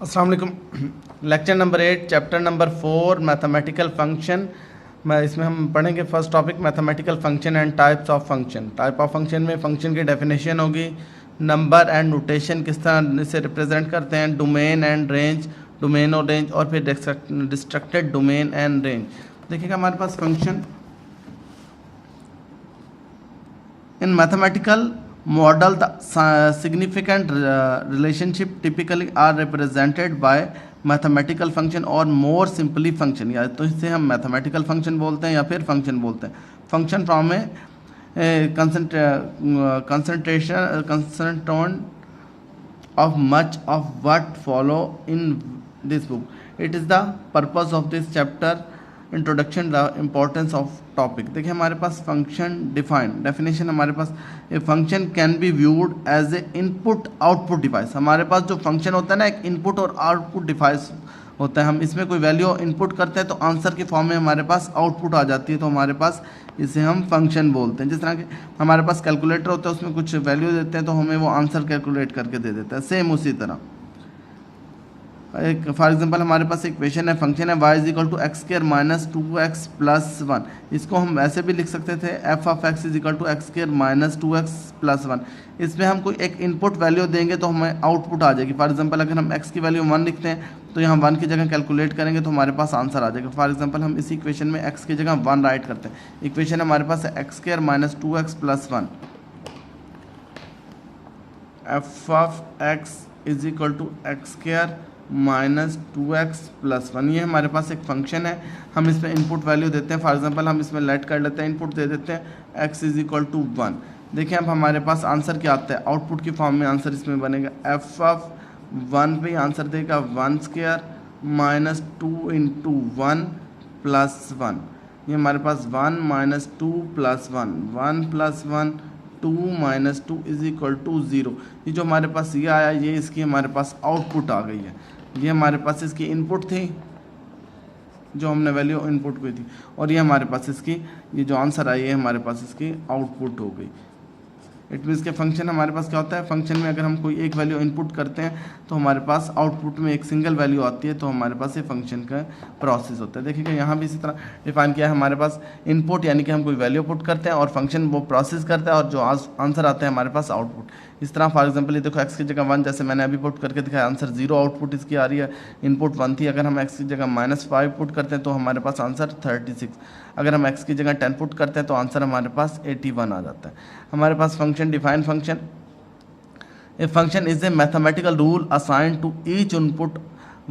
अस्सलाम वालेकुम। Lecture number 8 chapter number 4 mathematical function. मैं इसमें हम पढ़ेंगे first topic mathematical function and types of function. Type of function में फंक्शन की डेफिनेशन होगी, नंबर एंड नोटेशन किस तरह से रिप्रेजेंट करते हैं, डोमेन एंड रेंज, डोमेन और रेंज, और फिर डिस्ट्रक्टेड डोमेन एंड रेंज। देखिएगा हमारे पास function in mathematical model the significant relationship typically are represented by mathematical function और more simply function, या तो इसे हम mathematical function बोलते हैं या फिर function बोलते हैं। function from a concentration of much of what follow in this book. It is the purpose of this chapter introduction the importance of topic. देखिए हमारे पास फंक्शन डिफाइंड डेफिनेशन हमारे पास, a function can be viewed as a input output device. हमारे पास जो function होता है ना, एक इनपुट और आउटपुट डिवाइस होता है। हम इसमें कोई वैल्यू इनपुट करते हैं तो आंसर की फॉर्म में हमारे पास आउटपुट आ जाती है, तो हमारे पास इसे हम फंक्शन बोलते हैं। जिस तरह के हमारे पास कैलकुलेटर होता है, उसमें कुछ वैल्यू देते हैं तो हमें वो आंसर कैलकुलेट करके दे देता है। सेम उसी तरह एक फॉर एग्जांपल हमारे पास एक इक्वेशन है, फंक्शन है y is equal to x square minus 2x plus 1। इसको हम ऐसे भी लिख सकते थे f of x is equal to x square minus 2x plus 1। इसमें हम कोई एक इनपुट वैल्यू देंगे तो हमें आउटपुट आ जाएगी। फॉर एग्जांपल अगर हम x की वैल्यू 1 लिखते हैं तो यहाँ 1 की जगह कैलकुलेट करेंगे तो हमारे पास आंसर आ जाएगा। फॉर एग्जाम्पल हम इसी इक्वेशन में x की जगह 1 राइट करते हैं। इक्वेशन हमारे पास है x square minus 2x plus 1, f of x is equal to x square minus 2x plus 1। ये हमारे पास एक फंक्शन है, हम इसमें इनपुट वैल्यू देते हैं। फॉर एग्जांपल हम इसमें लेट कर लेते हैं, इनपुट दे देते हैं x इज इक्वल टू 1। देखिए अब हमारे पास आंसर क्या आता है, आउटपुट की फॉर्म में आंसर इसमें बनेगा f ऑफ 1 पे आंसर देगा 1 स्क्र माइनस 2 इंटू 1 प्लस 1। ये हमारे पास 1 minus 2 plus 1, 1 plus 1 2 minus 2 is equal to 0। ये जो हमारे पास ये आया, ये इसकी हमारे पास आउटपुट आ गई है। ये हमारे पास इसकी इनपुट थी जो हमने वैल्यू इनपुट की थी, और ये हमारे पास इसकी ये जो आंसर आई है हमारे पास इसकी आउटपुट हो गई। इट मीन्स के फंक्शन हमारे पास क्या होता है, फंक्शन में अगर हम कोई एक वैल्यू इनपुट करते हैं तो हमारे पास आउटपुट में एक सिंगल वैल्यू आती है, तो हमारे पास ये फंक्शन का प्रोसेस होता है। देखिएगा यहाँ भी इसी तरह डिफाइन किया है, हमारे पास इनपुट यानी कि हम कोई वैल्यू पुट करते हैं और फंक्शन वो प्रोसेस करता है और जो आंसर आता है हमारे पास आउटपुट। इस तरह फॉर एग्जांपल ये देखो x की जगह 1, जैसे मैंने अभी पुट करके दिखाया, आंसर 0 आउटपुट इसकी आ रही है। इनपुट 1 थी, अगर हम x की जगह माइनस 5 पुट करते हैं तो हमारे पास आंसर 36। अगर हम x की जगह 10 पुट करते हैं तो आंसर हमारे पास 81 आ जाता है। हमारे पास function define function, a function is a mathematical rule assign to each input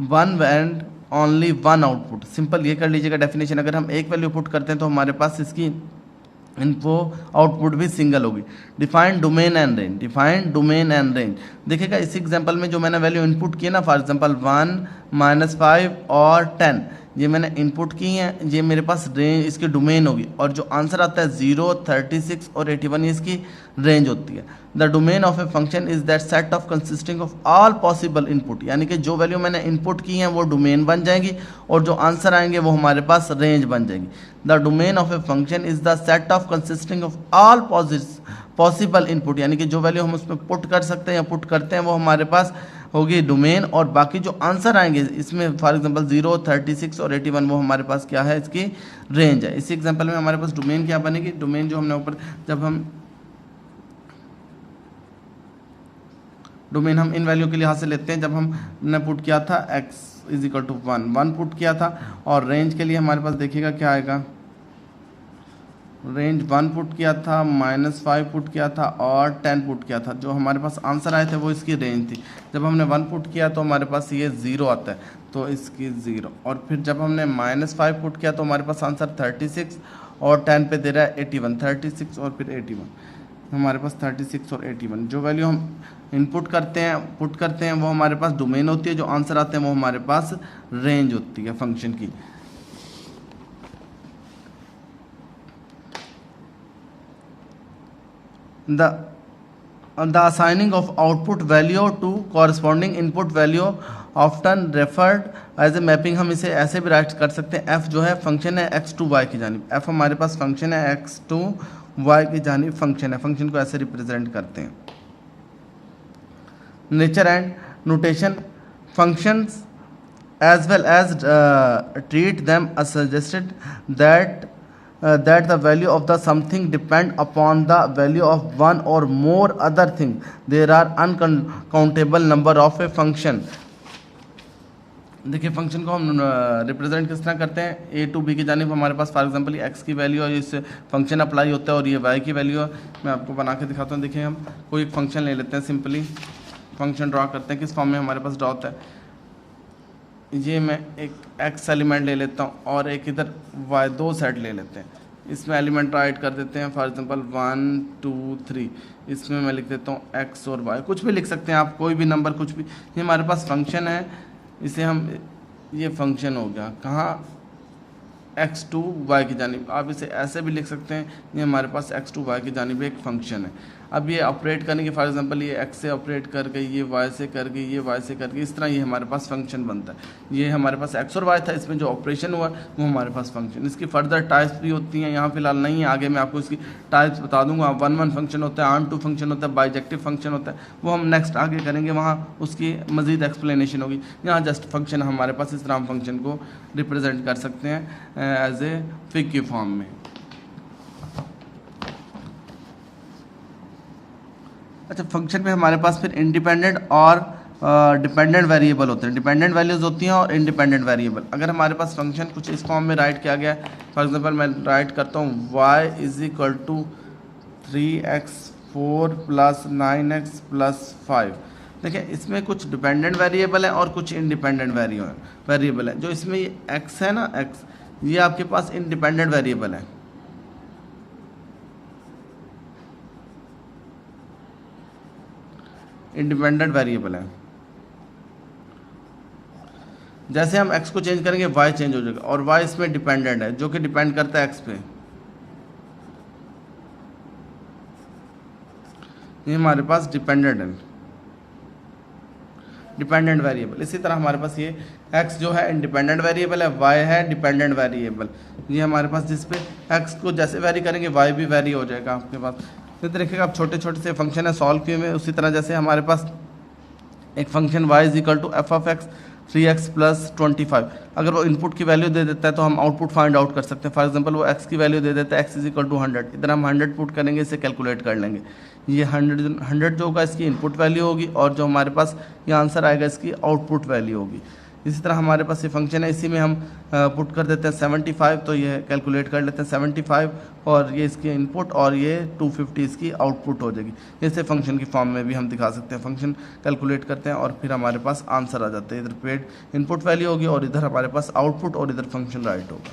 one and only one output. Simple ये कर लीजिएगा डेफिनेशन, अगर हम एक वैल्यू पुट करते हैं तो हमारे पास इसकी इनको आउटपुट भी सिंगल होगी। Define domain and range, define domain and range. देखिएगा इस एग्जांपल में जो मैंने वैल्यू इनपुट की है ना, फॉर एग्जांपल 1 माइनस 5 और 10, ये मैंने इनपुट की हैं, ये मेरे पास रेंज इसकी डोमेन होगी, और जो आंसर आता है 0, 36 और 81 इसकी रेंज होती है। The domain of A function is that set of consisting of all possible input, यानी कि जो वैल्यू मैंने इनपुट की हैं वो डोमेन बन जाएंगी और जो आंसर आएंगे वो हमारे पास रेंज बन जाएंगी। The domain of A function is the set of consisting of all possible input, यानी कि जो वैल्यू हम उसमें पुट कर सकते हैं या पुट करते हैं वो हमारे पास होगी डोमेन, और बाकी जो आंसर आएंगे इसमें फॉर एग्जांपल 0, 36 और 81 वो हमारे पास क्या है, इसकी रेंज है। इसी एग्जांपल में हमारे पास डोमेन क्या बनेगी, डोमेन जो हमने ऊपर जब हम डोमेन हम इन वैल्यू के लिहाज से लेते हैं, जब हमने पुट किया था x is equal to 1 put किया था, और रेंज के लिए हमारे पास देखिएगा क्या आएगा, रेंज 1 पुट किया था, माइनस 5 पुट किया था और 10 पुट किया था। जो हमारे पास आंसर आए थे वो इसकी रेंज थी। जब हमने 1 पुट किया तो हमारे पास ये 0 आता है, तो इसकी 0, और फिर जब हमने माइनस 5 पुट किया तो हमारे पास आंसर 36 और 10 पे दे रहा है 81, 36 और फिर 81, हमारे पास 36 और 81। जो वैल्यू हम इनपुट करते हैं पुट करते हैं वो हमारे पास डोमेन होती है, जो आंसर आते हैं वो हमारे पास रेंज होती है फंक्शन की। The assigning of output value to corresponding input value often referred as a mapping। हम इसे ऐसे भी राइट कर सकते हैं, f जो है फंक्शन है x टू y की जानिब, f हमारे पास फंक्शन है x टू y की जानिब फंक्शन है, फंक्शन को ऐसे रिप्रेजेंट करते हैं। Nature and notation functions as well as treat them as suggested that the value of the something depend upon the value of one or more other thing. There are uncountable number of a function. देखिए function को हम represent किस तरह करते हैं, ए to be की जानिब हमारे पास फॉर एग्जांपल ये एक्स की वैल्यू है, इससे फंक्शन अप्लाई होता है, और ये वाई की वैल्यू है. मैं आपको बना के दिखाता हूँ. देखिए हम कोई एक फंक्शन ले लेते हैं, सिंपली फंक्शन ड्रा करते हैं. किस फॉर्म में हमारे पास ड्रा होता है, ये मैं एक एक्स एलिमेंट ले लेता हूँ और एक इधर वाई, दो सेट ले लेते हैं. इसमें एलिमेंट राइट कर देते हैं फॉर एग्जांपल 1 2 3. इसमें मैं लिख देता हूँ एक्स और वाई, कुछ भी लिख सकते हैं आप, कोई भी नंबर कुछ भी. ये हमारे पास फंक्शन है, इसे हम, ये फंक्शन हो गया कहाँ, एक्स टू वाई की जानिब. आप इसे ऐसे भी लिख सकते हैं, ये हमारे पास एक्स टू वाई की जानिब एक फंक्शन है. अब ये ऑपरेट करने के, फॉर एग्जांपल ये एक्स से ऑपरेट कर गई, ये वाई से कर गई, ये वाई से कर गई, इस तरह ये हमारे पास फंक्शन बनता है. ये हमारे पास एक्स और वाई था, इसमें जो ऑपरेशन हुआ वो हमारे पास फंक्शन. इसकी फर्दर टाइप्स भी होती हैं, यहाँ फिलहाल नहीं है, आगे मैं आपको इसकी टाइप्स बता दूंगा. 1 फंक्शन होता है, ऑन टू फंक्शन होता है, बाइजेक्टिव फंक्शन होता है, वो हम नेक्स्ट आगे करेंगे, वहाँ उसकी मज़ीद एक्सप्लेनेशन होगी. यहाँ जस्ट फंक्शन हमारे पास, इस तरह हम फंक्शन को रिप्रेजेंट कर सकते हैं एज ए फिग की फॉर्म में. अच्छा, फंक्शन में हमारे पास फिर इंडिपेंडेंट और डिपेंडेंट वेरिएबल होते हैं. डिपेंडेंट वैल्यूज होती हैं और इंडिपेंडेंट वेरिएबल. अगर हमारे पास फंक्शन कुछ इस फॉर्म में राइट किया गया है, फॉर एग्जांपल मैं राइट करता हूँ y is equal to 3x4 plus 9x plus 5. देखिए इसमें कुछ डिपेंडेंट वेरिएबल है और कुछ इंडिपेंडेंट वेरिएबल है. जो इसमें ये x है ना, x, ये आपके पास इंडिपेंडेंट वेरिएबल है. इंडिपेंडेंट वेरिएबल है. जैसे हम x को चेंज करेंगे y चेंज हो जाएगा, और y इसमें डिपेंडेंट है, जो कि डिपेंड करता है x पे. ये हमारे पास डिपेंडेंट है, डिपेंडेंट वेरिएबल. इसी तरह हमारे पास ये x जो है इंडिपेंडेंट वेरिएबल है, y है डिपेंडेंट वेरिएबल. ये हमारे पास जिस पे x को जैसे वेरी करेंगे y भी वेरी हो जाएगा आपके पास. तो देखिएगा आप छोटे छोटे से फंक्शन है सॉल्व किए हुए. उसी तरह जैसे हमारे पास एक function y is equal to f of x 3x plus 25. अगर वो इनपुट की वैल्यू दे देता है तो हम आउटपुट फाइंड आउट कर सकते हैं. फॉर एग्जांपल वो x की वैल्यू दे देता है, x इज इक्वल टू 100. इधर हम 100 पुट करेंगे, इसे कैलकुलेट कर लेंगे. ये 100 जो होगा इसकी इनपुट वैल्यू होगी, और जो हमारे पास ये आंसर आएगा इसकी आउटपुट वैल्यू होगी. इसी तरह हमारे पास ये फंक्शन है, इसी में हम पुट कर देते हैं 75, तो ये कैलकुलेट कर लेते हैं 75, और ये इसकी इनपुट और ये 250 इसकी आउटपुट हो जाएगी. इसे फंक्शन की फॉर्म में भी हम दिखा सकते हैं. फंक्शन कैलकुलेट करते हैं और फिर हमारे पास आंसर आ जाता है. इधर पेड इनपुट वैल्यू होगी और इधर हमारे पास आउटपुट, और इधर फंक्शन राइट होगा.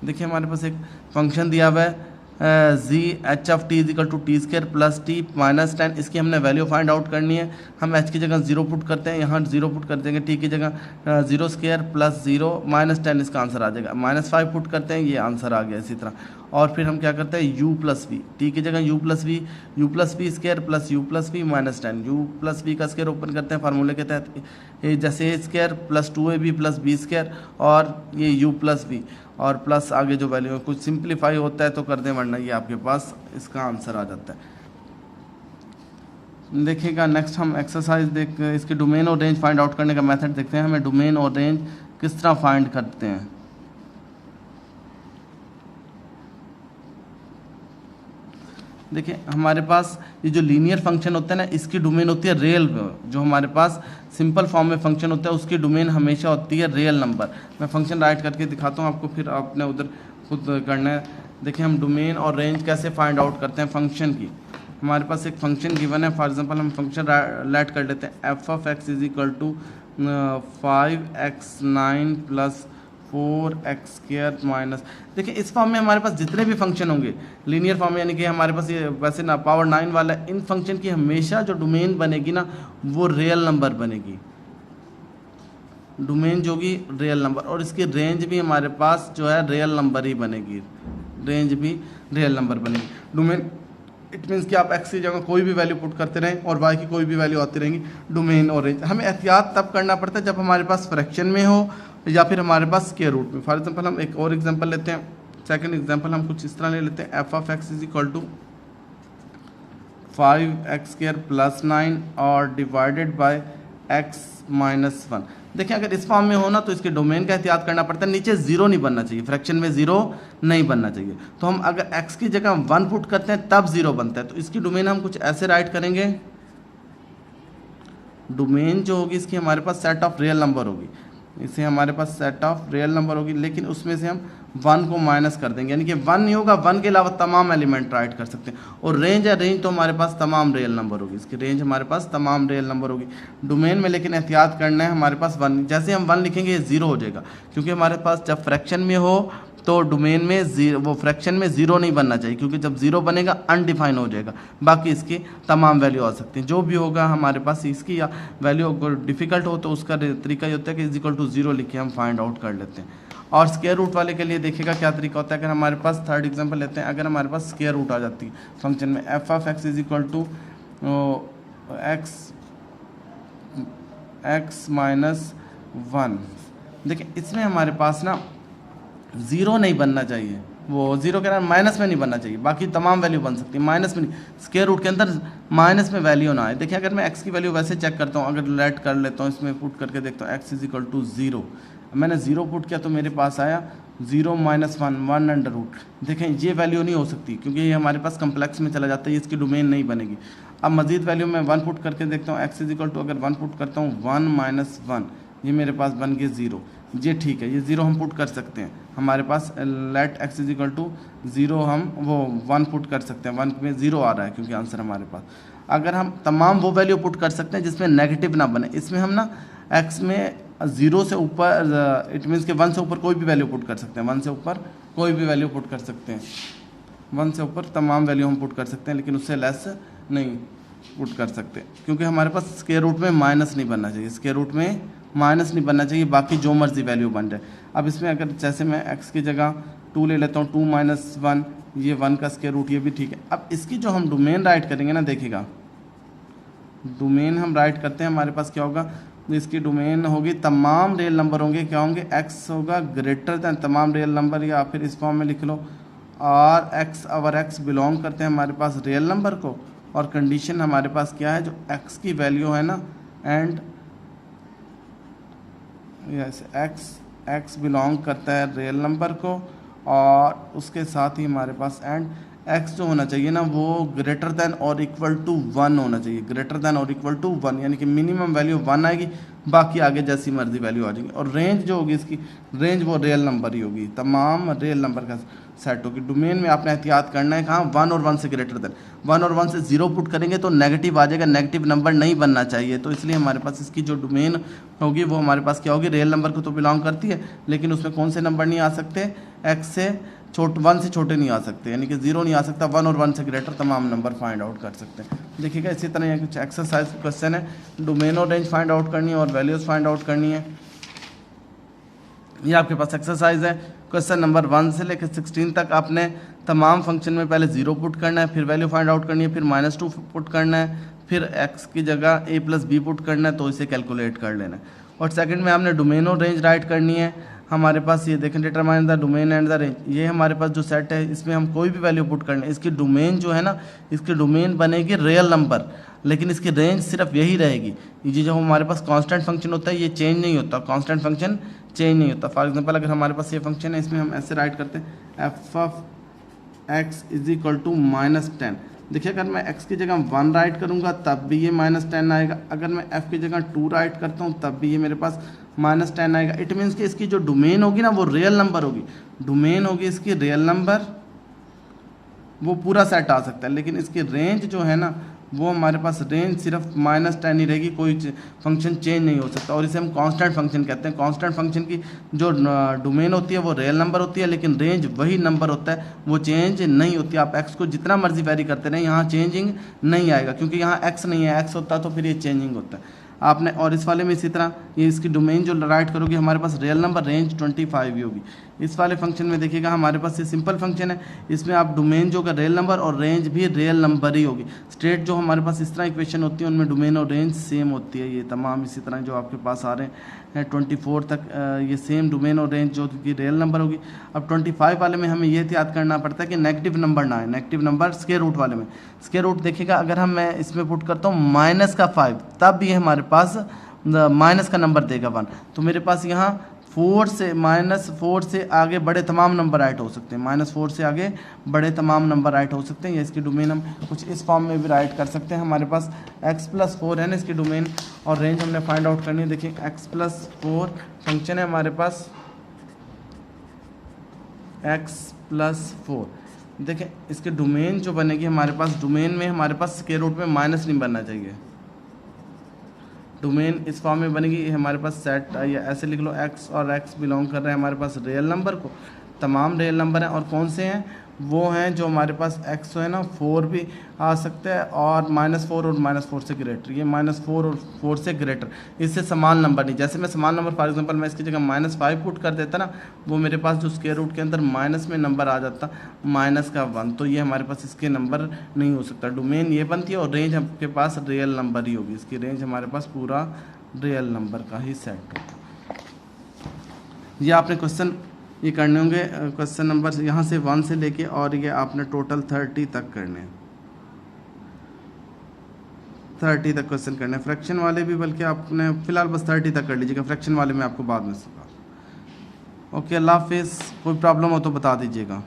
देखिए हमारे पास एक फंक्शन दिया हुआ है जी h of t is equal to t square plus t minus 10. इसकी हमने वैल्यू फाइंड आउट करनी है. हम एच की जगह 0 पुट करते हैं, यहाँ 0 पुट कर देंगे. टी की जगह 0 स्क्र प्लस 0 माइनस 10 इसका आंसर आ जाएगा. -5 पुट करते हैं, ये आंसर आ गया. इसी तरह और फिर हम क्या करते हैं u प्लस वी, टी की जगह u plus v square plus u plus v minus 10. u plus v का स्क्र ओपन करते हैं फार्मूले के तहत, ये जैसे a square plus 2ab plus b square, और ये u प्लस वी, और प्लस आगे जो वैल्यू है. कुछ सिंप्लीफाई होता है तो कर दें, वरना ये आपके पास इसका आंसर आ जाता है. देखिएगा नेक्स्ट हम एक्सरसाइज देख, इसके डोमेन और रेंज फाइंड आउट करने का मेथड देखते हैं. हमें डोमेन और रेंज किस तरह फाइंड करते हैं. देखिए हमारे पास ये जो लीनियर फंक्शन होता है ना, इसकी डोमेन होती है रियल. जो हमारे पास सिंपल फॉर्म में फंक्शन होता है उसकी डोमेन हमेशा होती है रियल नंबर. मैं फंक्शन राइट करके दिखाता हूँ आपको, फिर आपने उधर खुद करना है. देखिए हम डोमेन और रेंज कैसे फाइंड आउट करते हैं फंक्शन की. हमारे पास एक फंक्शन गिवन है, फॉर एग्जांपल हम फंक्शन लेट कर लेते हैं f of x is equal to 5x9 plus 4x square minus. देखिए इस फॉर्म में हमारे पास जितने भी फंक्शन होंगे लीनियर फॉर्म में, यानी कि हमारे पास ये वैसे ना पावर 9 वाला, इन फंक्शन की हमेशा जो डोमेन बनेगी ना वो रियल नंबर बनेगी. डोमेन जो होगी रियल नंबर, और इसकी रेंज भी हमारे पास जो है रियल नंबर ही बनेगी. रेंज भी रियल नंबर बनेगी. डोमेन इट मीन्स कि आप x की जगह कोई भी वैल्यू पुट करते रहें और y की कोई भी वैल्यू आती रहेंगी. डोमेन और रेंज हमें एहतियात तब करना पड़ता है जब हमारे पास फ्रैक्शन में हो या फिर हमारे पास स्क्वायर रूट में. फॉर एग्जांपल हम एक और एग्जांपल लेते हैं. सेकंड एग्जांपल हम कुछ इस तरह ले लेते हैं, f of x is equal to 5x square plus 9 और divided by x minus one. देखिए अगर इस फॉर्म में हो ना तो इसके डोमेन का एहतियात करना पड़ता है, नीचे जीरो नहीं बनना चाहिए, फ्रैक्शन में जीरो नहीं बनना चाहिए। तो हम अगर एक्स की जगह वन पुट करते हैं तब जीरो बनता है। तो इसकी डोमेन हम कुछ ऐसे राइट करेंगे, डोमेन जो होगी इसकी हमारे पास सेट ऑफ रियल नंबर होगी, इसे हमारे पास सेट ऑफ रियल नंबर होगी, लेकिन उसमें से हम वन को माइनस कर देंगे, यानी कि वन नहीं होगा, वन के अलावा तमाम एलिमेंट राइट कर सकते हैं। और रेंज है, रेंज तो हमारे पास तमाम रियल नंबर होगी, इसकी रेंज हमारे पास तमाम रियल नंबर होगी। डोमेन में लेकिन एहतियात करना है हमारे पास वन, जैसे हम वन लिखेंगे ये जीरो हो जाएगा, क्योंकि हमारे पास जब फ्रैक्शन में हो तो डोमेन में वो फ्रैक्शन में जीरो नहीं बनना चाहिए, क्योंकि जब जीरो बनेगा अनडिफाइन हो जाएगा, बाकी इसकी तमाम वैल्यू आ सकती हैं। जो भी होगा हमारे पास इसकी या वैल्यू अगर डिफिकल्ट हो तो उसका तरीका ये होता है कि इज इक्वल टू जीरो लिख के हम फाइंड आउट कर लेते हैं। और स्क्वायर रूट वाले के लिए देखिएगा क्या तरीका होता है। अगर हमारे पास थर्ड एग्जांपल लेते हैं, अगर हमारे पास स्क्वायर रूट आ जाती है फंक्शन में f of x is equal to x minus one, देखिए इसमें हमारे पास ना ज़ीरो नहीं बनना चाहिए, वो ज़ीरो के माइनस में नहीं बनना चाहिए, बाकी तमाम वैल्यू बन सकती है, माइनस में नहीं, स्क्वायर रूट के अंदर माइनस में वैल्यू ना आए। देखिए अगर मैं एक्स की वैल्यू वैसे चेक करता हूँ, अगर लेट कर लेता हूँ इसमें पुट करके देखता हूँ x is equal to zero, मैंने ज़ीरो पुट किया तो मेरे पास आया zero minus one, one under root. देखें ये वैल्यू नहीं हो सकती, क्योंकि ये हमारे पास कम्प्लेक्स में चला जाता है, इसकी डोमेन नहीं बनेगी। अब मजीद वैल्यू में वन पुट करके देखता हूँ, एक्स इज इक्वल टू अगर वन पुट करता हूँ वन माइनस वन, ये मेरे पास बन गए ज़ीरो, ये ठीक है, ये ज़ीरो हम पुट कर सकते हैं। हमारे पास let X is equal to zero हम वो वन पुट कर सकते हैं, वन में ज़ीरो आ रहा है क्योंकि आंसर हमारे पास। अगर हम तमाम वो वैल्यू पुट कर सकते हैं जिसमें नेगेटिव ना बने, इसमें हम ना एक्स में ज़ीरो से ऊपर, इट मीन्स के वन से ऊपर कोई भी वैल्यू पुट कर सकते हैं, वन से ऊपर कोई भी वैल्यू पुट कर सकते हैं, वन से ऊपर तमाम वैल्यू हम पुट कर सकते हैं, लेकिन उससे लेस नहीं पुट कर सकते, क्योंकि हमारे पास स्क्वायर रूट में माइनस नहीं बनना चाहिए, स्क्वायर रूट में माइनस नहीं बनना चाहिए, बाकी जो मर्जी वैल्यू बन जाए। अब इसमें अगर जैसे मैं x की जगह 2 ले लेता हूँ, 2 माइनस वन, ये 1 का स्क्वायर रूट, ये भी ठीक है। अब इसकी जो हम डोमेन राइट करेंगे ना, देखिएगा डोमेन हम राइट करते हैं, हमारे पास क्या होगा, इसकी डोमेन होगी तमाम रियल नंबर होंगे, क्या होंगे, x होगा ग्रेटर दैन तमाम रियल नंबर, या फिर इस फॉर्म में लिख लो, और x अवर x बिलोंग करते हैं हमारे पास रियल नंबर को, और कंडीशन हमारे पास क्या है, जो x की वैल्यू है ना, एंड यस एक्स बिलोंग करता है रियल नंबर को, और उसके साथ ही हमारे पास एंड एक्स जो होना चाहिए ना वो ग्रेटर दैन और इक्वल टू वन होना चाहिए, ग्रेटर दैन और इक्वल टू वन, यानी कि मिनिमम वैल्यू वन आएगी, बाकी आगे जैसी मर्जी वैल्यू आ जाएगी। और रेंज जो होगी इसकी, रेंज वो रियल नंबर ही होगी, तमाम रियल नंबर का सेट होगी। डोमेन में आपने एहतियात करना है कहाँ, वन और वन से ग्रेटर दैन, वन और वन से ज़ीरो पुट करेंगे तो नेगेटिव आ जाएगा, नेगेटिव नंबर नहीं बनना चाहिए। तो इसलिए हमारे पास इसकी जो डोमेन होगी वो हमारे पास क्या होगी, रियल नंबर को तो बिलोंग करती है, लेकिन उसमें कौन से नंबर नहीं आ सकते, एक्स से वन से छोटे नहीं आ सकते, यानी कि ज़ीरो नहीं आ सकता, वन और वन से ग्रेटर तमाम नंबर फाइंड आउट कर सकते हैं। देखिएगा इसी तरह कुछ एक्सरसाइज क्वेश्चन है, डोमेन और रेंज फाइंड आउट करनी है और वैल्यूज़ फाइंड आउट करनी है। ये आपके पास एक्सरसाइज है, क्वेश्चन नंबर 1 से लेकर 16 तक आपने तमाम फंक्शन में पहले ज़ीरो पुट करना है, फिर वैल्यू फाइंड आउट करनी है, फिर -2 पुट करना है, फिर x की जगह a + b पुट करना है, तो इसे कैलकुलेट कर लेना है। और सेकंड में हमने डोमेन और रेंज राइट करनी है। हमारे पास ये देखें, determine the domain and the range, ये हमारे पास जो सेट है इसमें हम कोई भी वैल्यू पुट करना है, इसकी डोमेन जो है ना, इसकी डोमेन बनेगी रियल नंबर, लेकिन इसकी रेंज सिर्फ यही रहेगी। ये जो हमारे पास कांस्टेंट फंक्शन होता है ये चेंज नहीं होता, कांस्टेंट फंक्शन चेंज नहीं होता। फॉर एग्जांपल अगर हमारे पास ये फंक्शन है, इसमें हम ऐसे राइट करते हैं f of x is equal to -10। देखिए अगर मैं x की जगह 1 राइट करूँगा तब भी ये -10 आएगा, अगर मैं f की जगह 2 राइट करता हूँ तब भी ये मेरे पास -10 आएगा। इट मीन्स कि इसकी जो डोमेन होगी ना वो रियल नंबर होगी, डोमेन होगी इसकी रियल नंबर, वो पूरा सेट आ सकता है, लेकिन इसकी रेंज जो है ना वो हमारे पास रेंज सिर्फ -10 ही रहेगी, कोई फंक्शन चेंज नहीं हो सकता, और इसे हम कांस्टेंट फंक्शन कहते हैं। कांस्टेंट फंक्शन की जो डोमेन होती है वो रियल नंबर होती है, लेकिन रेंज वही नंबर होता है, वो चेंज नहीं होती। आप एक्स को जितना मर्जी वेरी करते रहें, यहाँ चेंजिंग नहीं आएगा, क्योंकि यहाँ एक्स नहीं है, एक्स होता तो फिर ये चेंजिंग होता है आपने। और इस वाले में इसी तरह ये इसकी डोमेन जो राइट करोगे हमारे पास रियल नंबर, रेंज 25 ही होगी। इस वाले फंक्शन में देखिएगा हमारे पास ये सिंपल फंक्शन है, इसमें आप डोमेन जो होगा रियल नंबर और रेंज भी रियल नंबर ही होगी। स्ट्रेट जो हमारे पास इस तरह इक्वेशन होती है उनमें डोमेन और रेंज सेम होती है, ये तमाम इसी तरह जो आपके पास आ रहे हैं 24 तक ये सेम डोमेन और रेंज जो कि रियल नंबर होगी। अब 25 वाले में हमें ये याद करना पड़ता है कि नेगेटिव नंबर ना है, नेगेटिव नंबर स्क्वायर रूट वाले में। स्क्वायर रूट देखिएगा अगर हम मैं इसमें पुट करता हूँ -5 तब भी हमारे पास माइनस का नंबर देगा 1, तो मेरे पास यहाँ 4 से -4 से आगे बड़े तमाम नंबर राइट हो सकते हैं, -4 से आगे बड़े तमाम नंबर राइट हो सकते हैं। या इसकी डोमेन हम कुछ इस फॉर्म में भी राइट कर सकते हैं। हमारे पास x+4 है ना इसकी डोमेन, और रेंज हमने फाइंड आउट करनी है। देखिए x+4 फंक्शन है हमारे पास, x+4। देखें इसके डोमेन जो बनेगी हमारे पास, डोमेन में हमारे पास स्क्वायर रूट में माइनस नहीं बनना चाहिए। डोमेन इस फॉर्म में बनेगी, हमारे पास सेट या ऐसे लिख लो x और x बिलोंग कर रहे हैं हमारे पास रियल नंबर को, तमाम रियल नंबर हैं। और कौन से हैं? वो हैं जो हमारे पास x है ना 4 भी आ सकता है, और -4 और -4 से ग्रेटर, ये -4 और 4 से ग्रेटर, इससे समान नंबर नहीं। जैसे मैं समान नंबर फॉर एग्जांपल मैं इसकी जगह -5 पुट कर देता ना, वो मेरे पास जो स्क्वायर रूट के अंदर माइनस में नंबर आ जाता -1, तो ये हमारे पास इसके नंबर नहीं हो सकता। डोमेन ये बनती है और रेंज आपके पास रियल नंबर ही होगी, इसकी रेंज हमारे पास पूरा रियल नंबर का ही सेट होगा। ये आपने क्वेश्चन ये करने होंगे, क्वेश्चन नंबर यहाँ से 1 से लेके, और ये आपने टोटल 30 तक करने हैं, 30 तक क्वेश्चन करने हैं। फ्रैक्शन वाले भी बल्कि आपने फ़िलहाल बस 30 तक कर लीजिएगा, फ्रैक्शन वाले में आपको बाद में सिखा। ओके, अल्लाह हाफिज़। कोई प्रॉब्लम हो तो बता दीजिएगा।